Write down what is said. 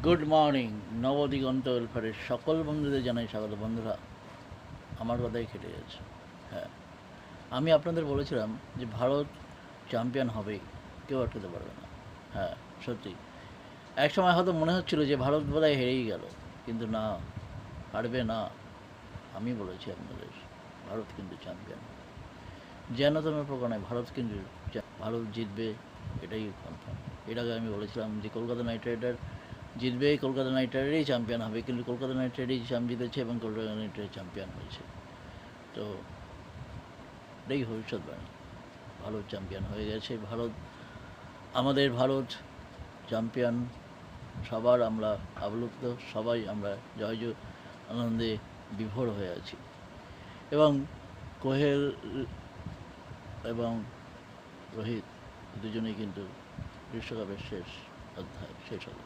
Good morning. Nabadiganta ওয়েলফেয়ারের সকল বন্ধুদের জানাই স্বাগত। বন্ধুরা, আমার কথাই খেটে যাচ্ছে। হ্যাঁ, আমি আপনাদের বলেছিলাম যে ভারত চ্যাম্পিয়ন হবেই, কেউ আটকাতে পারবে না। হ্যাঁ, সত্যি এক সময় হয়তো মনে হচ্ছিল যে ভারত বোধহয় হেরেই গেল, কিন্তু না, হারবে না। আমি বলেছি আপনাদের, ভারত কিন্তু চ্যাম্পিয়ন। যেন তেন প্রকারে ভারত কিন্তু ভারত জিতবে, এটাই কনফার্ম। এর আগে আমি বলেছিলাম যে কলকাতা নাইট রাইডার জিতবে, কলকাতা নাইট রাইডারই চ্যাম্পিয়ন হবে, কিন্তু কলকাতা নাইট রাইডারই জিতেছে এবং কলকাতা নাইট রাইডার চ্যাম্পিয়ন হয়েছে। তো এটাই ভবিষ্যৎবাণী, ভারত চ্যাম্পিয়ন হয়ে গেছে। আমাদের ভারত চ্যাম্পিয়ন, সবার আমরা আপ্লুত, সবাই আমরা জয় জয় আনন্দে বিভোর হয়ে আছি। এবং কোহেল এবং রোহিত দুজনেই কিন্তু বিশ্বকাপের শেষ অধ্যায় শেষ হলো।